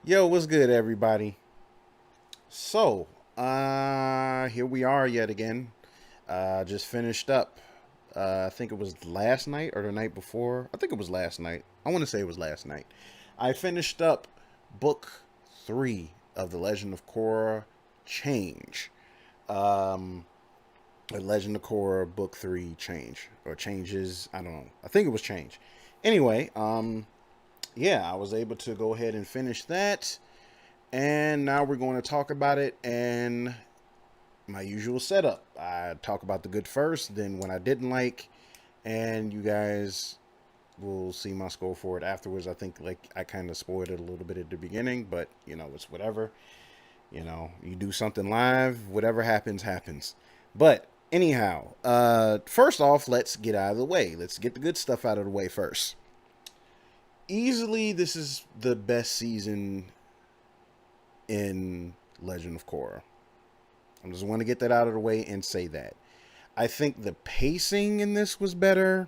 Yo, what's good, everybody? So, here we are yet again. Just finished up. I think it was last night or the night before. I think it was last night. I want to say it was last night. I finished up book three of the Legend of Korra Change. Um, the Legend of Korra book three change or changes. I don't know. I think it was change. Anyway, yeah, I was able to go ahead and finish that. And now we're going to talk about it and my usual setup. I talk about the good first, then when I didn't like, and you guys will see my score for it afterwards. I think like I kind of spoiled it a little bit at the beginning, but it's whatever. You do something live, whatever happens, happens. But anyhow, first off, let's get out of the way. Let's get the good stuff out of the way first. Easily, this is the best season in Legend of Korra. I just want to get that out of the way and say that. I think the pacing in this was better.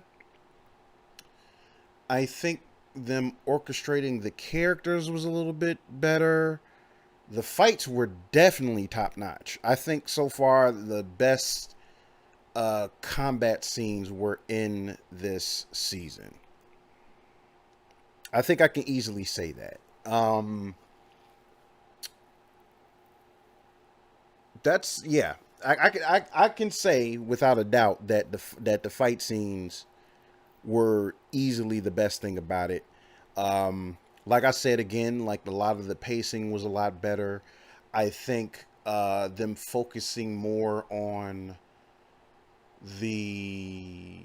I think them orchestrating the characters was a little bit better. The fights were definitely top notch. I think so far the best combat scenes were in this season. I think I can easily say that. That's yeah. I can say without a doubt that the fight scenes were easily the best thing about it. Like I said again, like a lot of the pacing was a lot better. I think them focusing more on the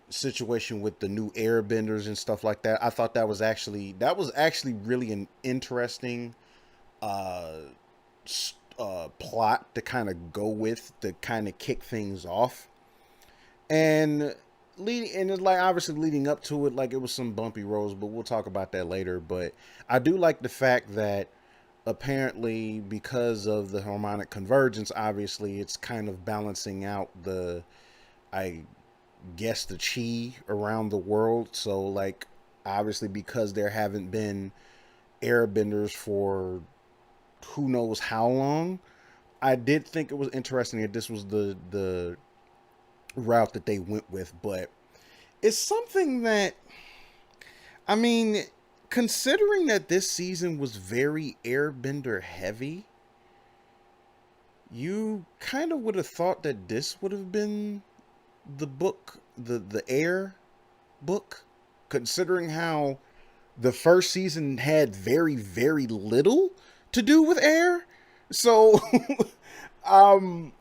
situation with the new airbenders and stuff like that. I thought that was actually really an interesting uh, plot to kind of go with to kind of kick things off. And it's like obviously leading up to it, like it was some bumpy roads, but we'll talk about that later. But I do like the fact that apparently because of the harmonic convergence, obviously it's kind of balancing out I guess the chi around the world. So like obviously because there haven't been airbenders for who knows how long, I did think it was interesting that this was the route that they went with, but it's something that I mean, considering that this season was very airbender heavy, you kind of would have thought that this would have been the book, the air book, considering how the first season had very little to do with air. So, um,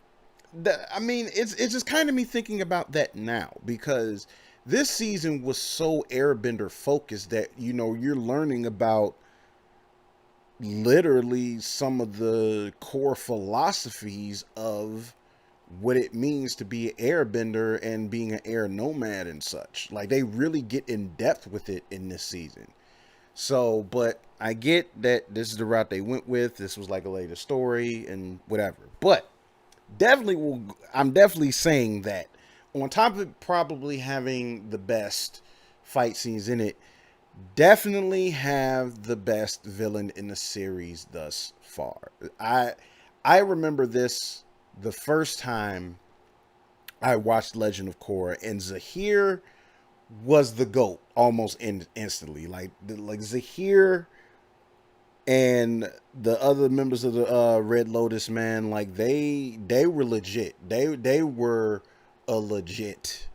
I mean, it's just kind of me thinking about that now because this season was so airbender focused that you're learning about literally some of the core philosophies of what it means to be an airbender and being an air nomad and such. Like they really get in depth with it in this season. So, but I get that this is the route they went with. This was like a later story and whatever. But definitely will I'm definitely saying that on top of it probably having the best fight scenes in it, definitely have the best villain in the series thus far. I remember this the first time I watched Legend of Korra, and Zahir was the goat almost instantly. Like Zahir and the other members of the Red Lotus, man, like they were legit. They were a legit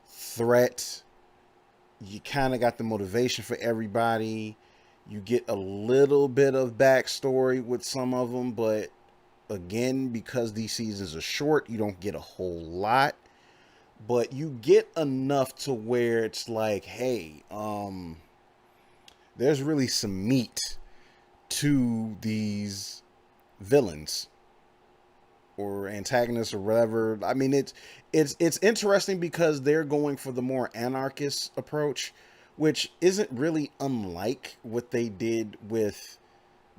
threat. You kind of got the motivation for everybody. You get a little bit of backstory with some of them, but again, because these seasons are short, you don't get a whole lot. But you get enough to where it's like, hey, there's really some meat to these villains or antagonists or whatever. I mean, it's interesting because they're going for the more anarchist approach, which isn't really unlike what they did with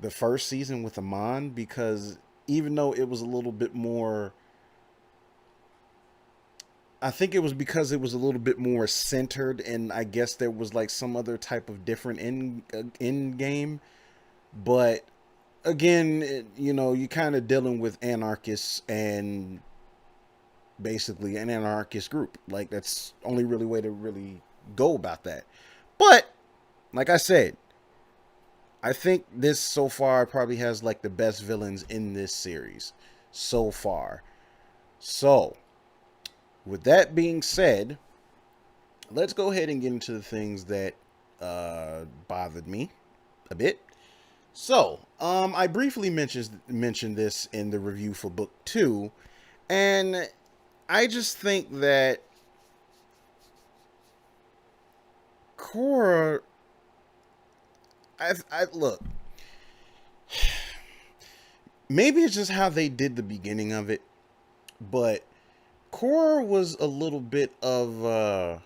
the first season with Amon. Because even though it was a little bit more I think it was because it was a little bit more centered, and I guess there was like some other type of different in game. But again, you kind of dealing with anarchists and basically an anarchist group. Like that's only really way to really go about that. But like I said, I think this so far probably has like the best villains in this series so far. So, with that being said, let's go ahead and get into the things that bothered me a bit. So, I briefly mentioned this in the review for book 2, and I just think that Korra, I look, maybe it's just how they did the beginning of it, but Korra was a little bit of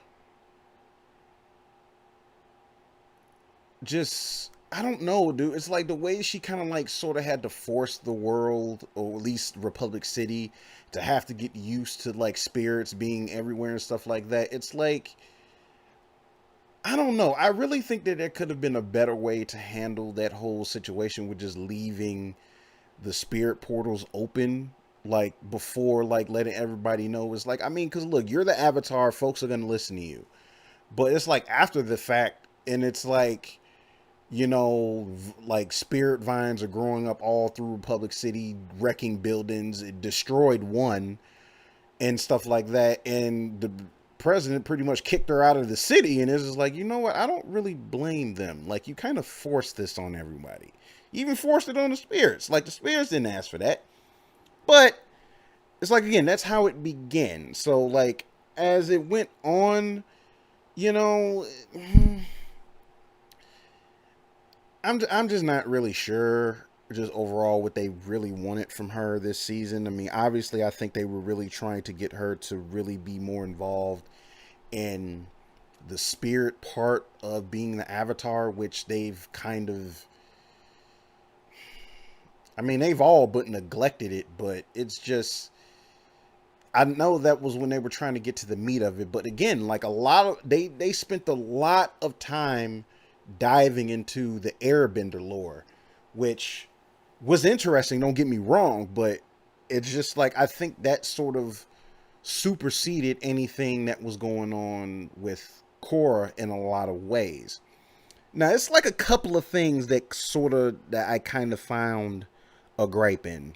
just I don't know, dude. It's like the way she kind of like sort of had to force the world, or at least Republic City, to have to get used to like spirits being everywhere and stuff like that. It's like I don't know. I really think that there could have been a better way to handle that whole situation with just leaving the spirit portals open like before like letting everybody know. It's like, I mean, because look, you're the avatar, folks are going to listen to you, but it's like after the fact, and it's like, like spirit vines are growing up all through Republic City, wrecking buildings. It destroyed one and stuff like that, and the president pretty much kicked her out of the city. And it's just like, you know what, I don't really blame them. Like, you kind of forced this on everybody. You even forced it on the spirits. Like, the spirits didn't ask for that. But it's like, again, that's how it began. So like as it went on, you know I'm just not really sure just overall what they really wanted from her this season. I mean, obviously I think they were really trying to get her to really be more involved in the spirit part of being the avatar, which they've kind of, I mean, they've all but neglected it, but it's just, I know that was when they were trying to get to the meat of it, but again, like a lot of they spent a lot of time diving into the Airbender lore, which was interesting. Don't get me wrong, but it's just like I think that sort of superseded anything that was going on with Korra in a lot of ways. Now it's like a couple of things that I kind of found a gripe in.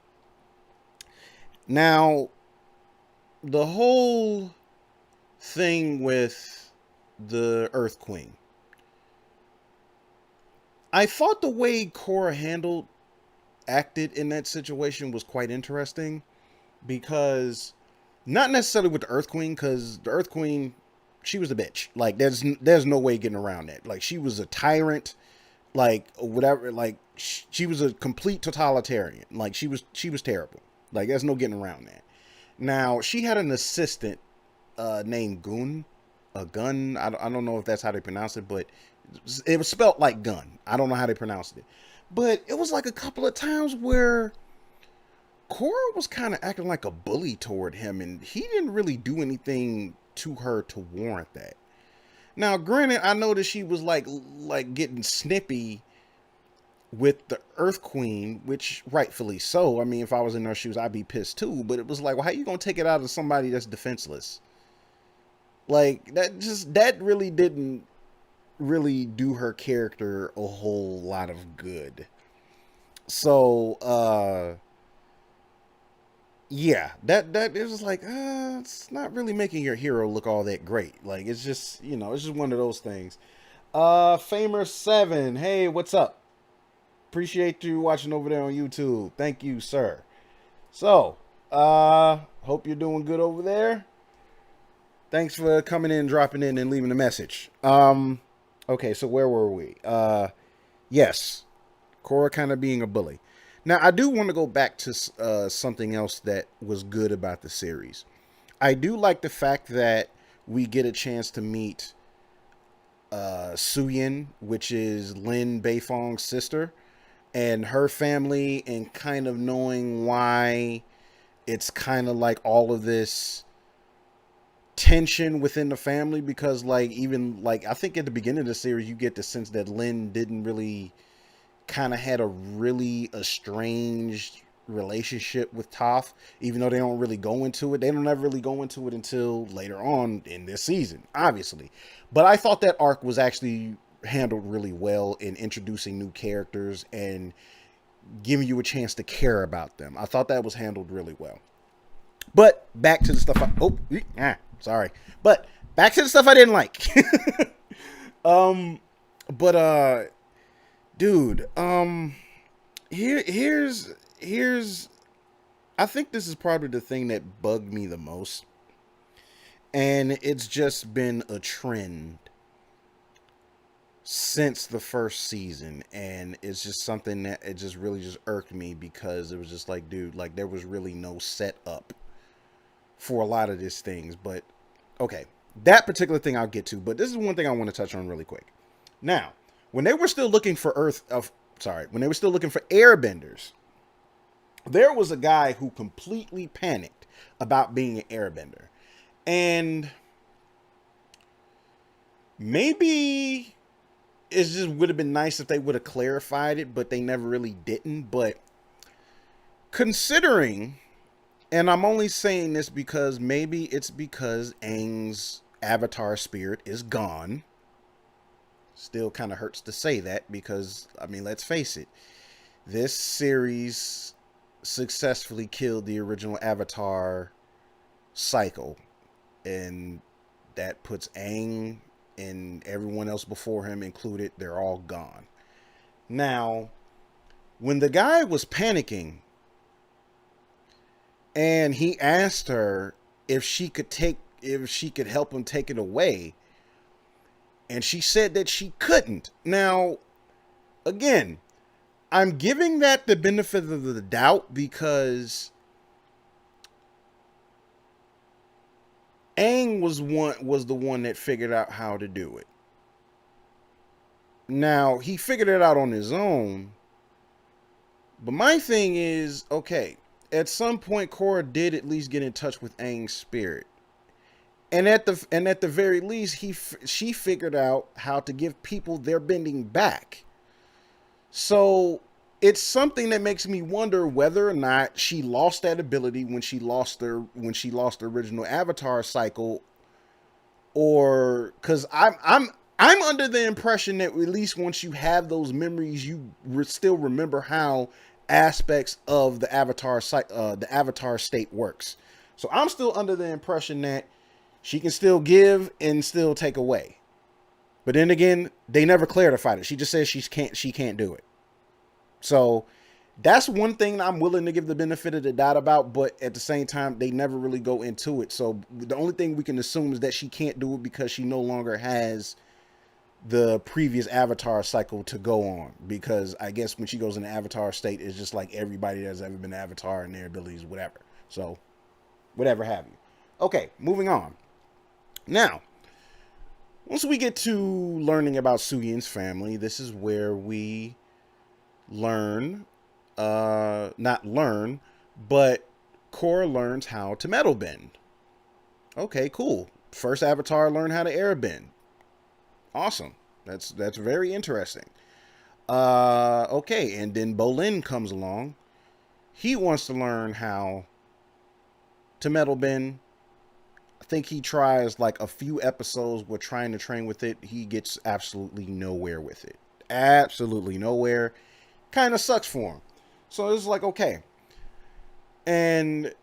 Now the whole thing with the Earth Queen. I thought the way Korra acted in that situation was quite interesting because not necessarily with the Earth Queen, because the Earth Queen, she was a bitch. Like there's no way getting around that. Like she was a tyrant, like whatever. Like she was a complete totalitarian. Like she was terrible. Like there's no getting around that. Now she had an assistant named Gun. I don't know if that's how they pronounce it, but it was spelt like gun. I don't know how they pronounced it, but it was like a couple of times where Korra was kind of acting like a bully toward him, and he didn't really do anything to her to warrant that. Now, granted, I know that she was like getting snippy with the Earth Queen, which rightfully so. I mean, if I was in her shoes, I'd be pissed too. But it was like, well, how you gonna take it out of somebody that's defenseless? Like that really didn't really do her character a whole lot of good. So yeah, that it was like it's not really making your hero look all that great. Like it's just, it's just one of those things. Famer7, hey, what's up? Appreciate you watching over there on YouTube. Thank you, sir. So, hope you're doing good over there. Thanks for coming in, dropping in, and leaving a message. Okay, so where were we? Yes, Korra kind of being a bully. Now, I do want to go back to something else that was good about the series. I do like the fact that we get a chance to meet Suyin, which is Lin Beifong's sister, and her family, and kind of knowing why it's kind of like all of this tension within the family because like even like I think at the beginning of the series you get the sense that Lynn didn't really kind of had a really estranged relationship with Toph, even though they don't really go into it. They don't ever really go into it until later on in this season, obviously. But I thought that arc was actually handled really well in introducing new characters and giving you a chance to care about them. I thought that was handled really well. But back to the stuff sorry. But back to the stuff I didn't like. um but dude, here's I think this is probably the thing that bugged me the most. And it's just been a trend since the first season, and it's just something that it just really just irked me because it was just like, dude, like there was really no setup for a lot of these things. But okay, that particular thing I'll get to, but this is one thing I want to touch on really quick. Now, when they were still looking for when they were still looking for airbenders, there was a guy who completely panicked about being an airbender. And maybe it just would have been nice if they would have clarified it, but they never really didn't. But considering, and I'm only saying this because maybe it's because Aang's avatar spirit is gone. Still kind of hurts to say that because, I mean, let's face it. This series successfully killed the original Avatar cycle. And that puts Aang and everyone else before him included, they're all gone. Now, when the guy was panicking and he asked her if she could help him take it away, and she said that she couldn't. Now, again, I'm giving that the benefit of the doubt because Aang was the one that figured out how to do it. Now, he figured it out on his own. But my thing is, okay, at some point Korra did at least get in touch with Aang's spirit. And at the very least, she figured out how to give people their bending back. So it's something that makes me wonder whether or not she lost that ability when she lost the original Avatar cycle, or because I'm under the impression that at least once you have those memories, you still remember how aspects of the Avatar state works. So I'm still under the impression that she can still give and still take away. But then again, they never clarified it. She just says she can't do it. So that's one thing I'm willing to give the benefit of the doubt about, but at the same time, they never really go into it. So the only thing we can assume is that she can't do it because she no longer has the previous Avatar cycle to go on. Because I guess when she goes in the Avatar state, it's just like everybody that's ever been Avatar and their abilities, whatever. So whatever have you. Okay, moving on. Now, once we get to learning about Suyin's family, this is where we learn, not learn, but Korra learns how to metal bend. Okay, cool. First Avatar learned how to air bend. Awesome. That's very interesting. Okay, and then Bolin comes along. He wants to learn how to metal bend. I think he tries like a few episodes with trying to train with it. He gets absolutely nowhere with it. Absolutely nowhere. Kind of sucks for him. So it's like, okay. And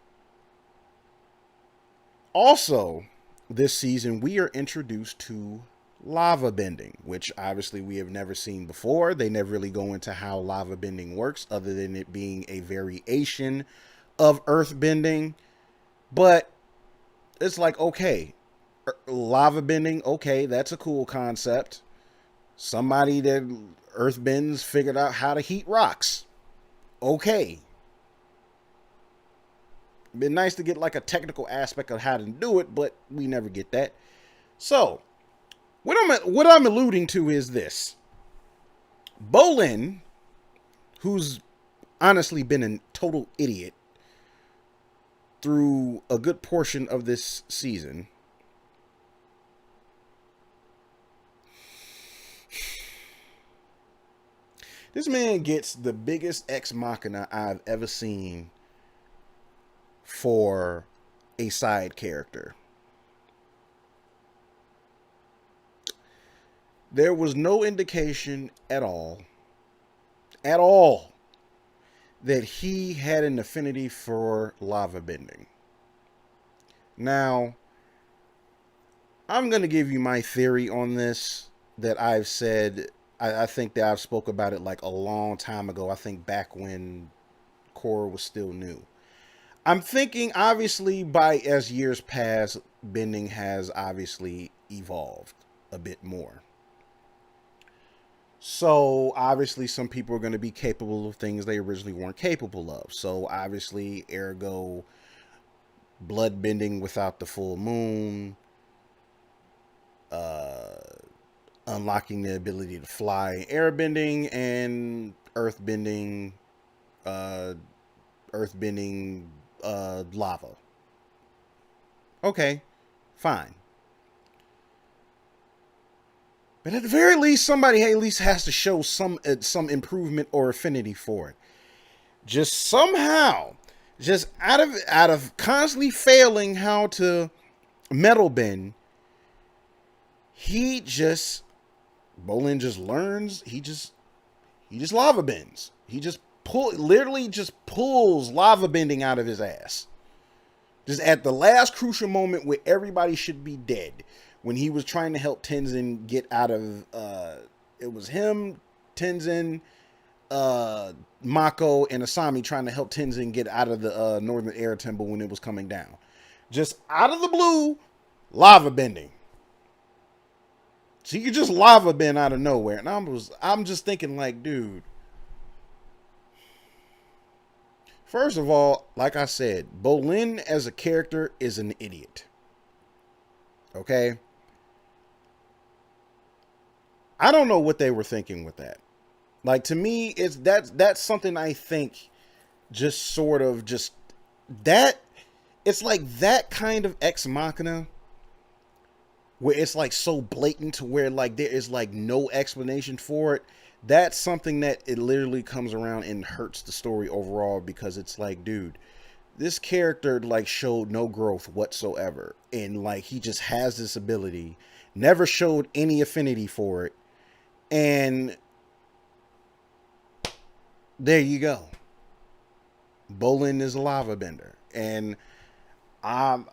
also, this season, we are introduced to lava bending, which obviously we have never seen before. They never really go into how lava bending works, other than it being a variation of earth bending. But it's like, okay, lava bending, okay, that's a cool concept. Somebody that earth bends figured out how to heat rocks. Okay. Been nice to get like a technical aspect of how to do it, but we never get that. So, what I'm alluding to is this. Bolin, who's honestly been a total idiot through a good portion of this season, This man gets the biggest ex machina I've ever seen for a side character. There was no indication at all, that he had an affinity for lava bending. Now, I'm going to give you my theory on this that I've said. I think that I've spoke about it like a long time ago. I think back when Korra was still new. I'm thinking, obviously, by as years pass, bending has obviously evolved a bit more. So obviously, some people are going to be capable of things they originally weren't capable of. So obviously, ergo, blood bending without the full moon, uh, unlocking the ability to fly, air bending, and uh, earth bending, lava. Okay, fine. But at the very least, somebody at least has to show some improvement or affinity for it. Just somehow, just out of constantly failing how to metal bend, he just Bolin just learns. He just lava bends. He just literally just pulls lava bending out of his ass. Just at the last crucial moment where everybody should be dead, when he was trying to help Tenzin get out of, it was him, Tenzin, Mako, and Asami trying to help Tenzin get out of the Northern Air Temple when it was coming down. Just out of the blue, lava bending. So you could just lava bend out of nowhere, and I'm just thinking like, dude. First of all, like I said, Bolin as a character is an idiot. Okay? I don't know what they were thinking with that. Like, to me, it's that's something I think just sort of just that it's like that kind of ex machina where it's like so blatant to where like there is like no explanation for it. That's something that it literally comes around and hurts the story overall, because it's like, dude, this character like showed no growth whatsoever, and like he just has this ability, never showed any affinity for it, and there you go. Bolin is a lava bender, and um,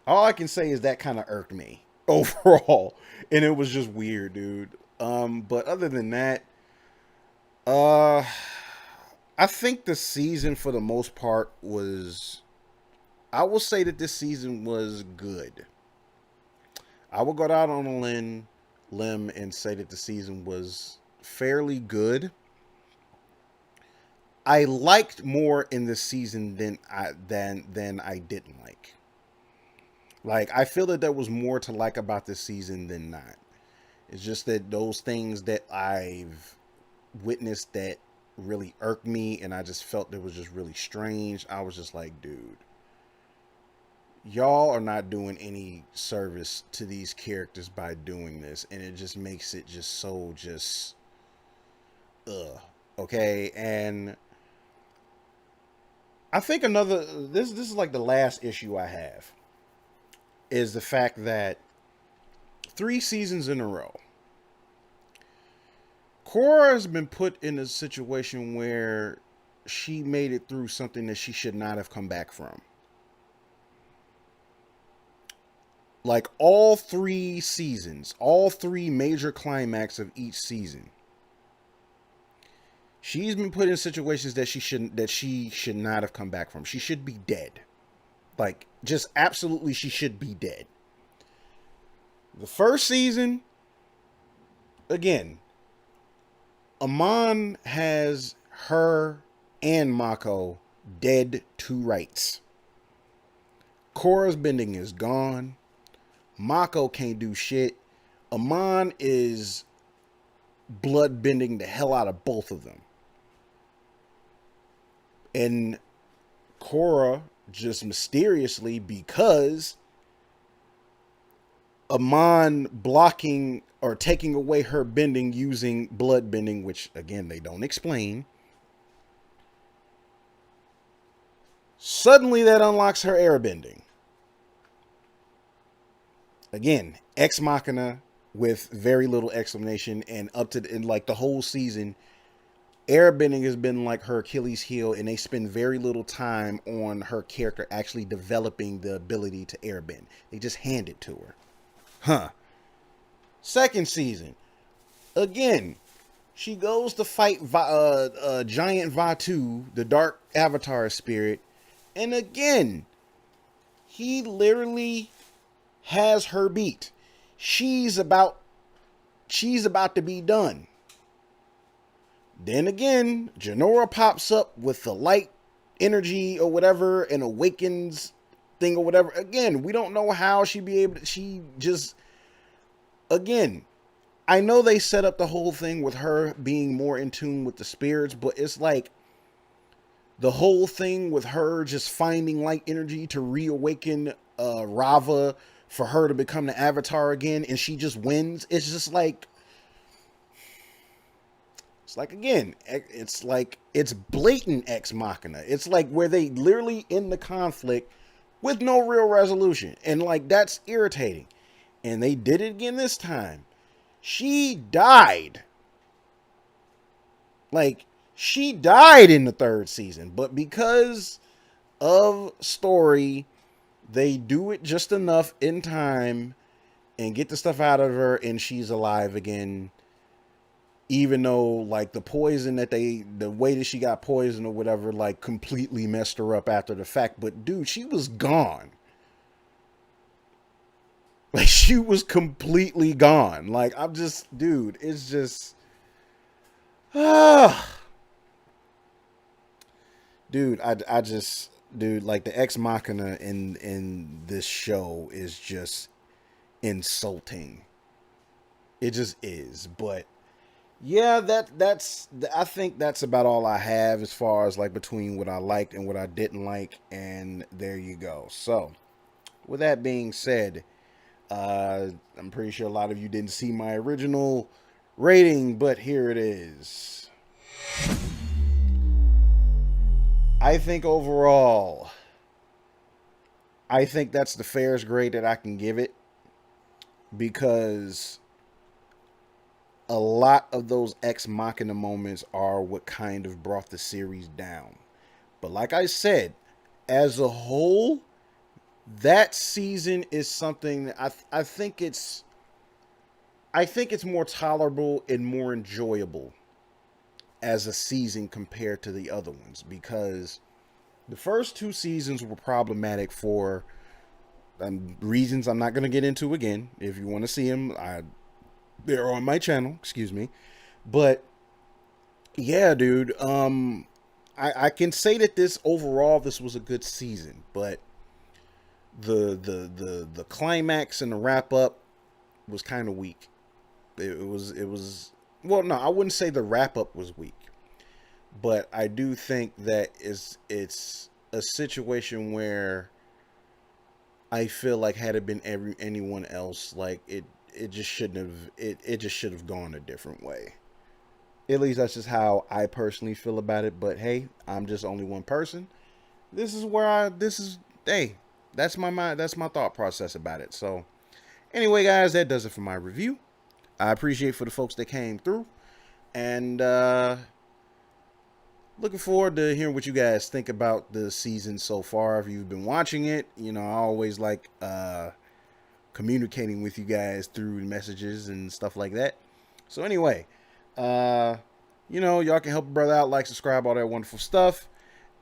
all I can say is that kind of irked me overall, and it was just weird, dude. But other than that, uh, I think the season for the most part was. I will say that this season was good. I will go out on a limb and say that the season was fairly good. I liked more in this season than I didn't like. Like, I feel that there was more to like about this season than not. It's just that those things that I've witnessed that really irked me, and I just felt it was just really strange. I was just like, dude, y'all are not doing any service to these characters by doing this, and it just makes it just so just okay. And I think another this is like the last issue I have, is the fact that 3 seasons in a row, Korra has been put in a situation where she made it through something that she should not have come back from. Like, all 3 seasons, all 3 major climax of each season, she's been put in situations that she should not have come back from. She should be dead. Like, just absolutely, she should be dead. The first season, again, Amon has her and Mako dead to rights. Korra's bending is gone. Mako can't do shit. Amon is blood bending the hell out of both of them. And Korra just mysteriously, because Amon blocking or taking away her bending using blood bending, which again they don't explain. Suddenly that unlocks her airbending. Again, ex machina with very little explanation, and up to in like the whole season, airbending has been like her Achilles heel, and they spend very little time on her character actually developing the ability to airbend. They just hand it to her. Huh. Second season, again, she goes to fight giant Vatu, the dark avatar spirit, and again, he literally has her beat. She's about to be done. Then again, Janora pops up with the light energy or whatever and awakens thing or whatever. Again, we don't know how she be able to, she just, again, I know they set up the whole thing with her being more in tune with the spirits, but it's like the whole thing with her just finding light energy to reawaken Rava for her to become the avatar again, and she just wins. It's just like, it's like, again, it's like, it's blatant ex machina. It's like where they literally end the conflict with no real resolution, and like that's irritating. And they did it again this time. She died. Like, she died in the third season, but because of story, they do it just enough in time and get the stuff out of her, and she's alive again. Even though, like, the poison that the way that she got poisoned or whatever, like, completely messed her up after the fact. But, dude, she was gone. Like, she was completely gone. Like, I'm just, dude, it's just, ah. Dude, I just, dude, like, the ex machina in this show is just insulting. It just is. But yeah, that's I think that's about all I have as far as like between what I liked and what I didn't like, and there you go. So, with that being said, I'm pretty sure a lot of you didn't see my original rating, but here it is. I think overall, I think that's the fairest grade that I can give it, because a lot of those ex machina moments are what kind of brought the series down. But like I said, as a whole, that season is something that I think it's more tolerable and more enjoyable as a season compared to the other ones, because the first two seasons were problematic for reasons I'm not going to get into again. If you want to see them, they're on my channel. Excuse me, but yeah, dude. I can say that this was a good season, but the climax and the wrap up was kind of weak. It was well, no, I wouldn't say the wrap up was weak, but I do think that it's a situation where I feel like had it been anyone else, like it just shouldn't have it just should have gone a different way. At least that's just how I personally feel about it. But hey, I'm just only one person. This is where I this is hey, that's my mind, that's my thought process about it. So anyway, guys, that does it for my review. I appreciate for the folks that came through, and looking forward to hearing what you guys think about the season so far. If you've been watching it, you know, I always like communicating with you guys through messages and stuff like that. So anyway, uh, you know, y'all can help a brother out, like, subscribe, all that wonderful stuff.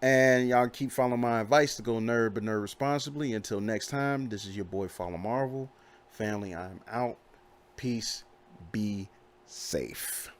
And y'all keep following my advice to go nerd but nerd responsibly. Until next time, this is your boy Follow Marvel. Family, I'm out. Peace. Be safe.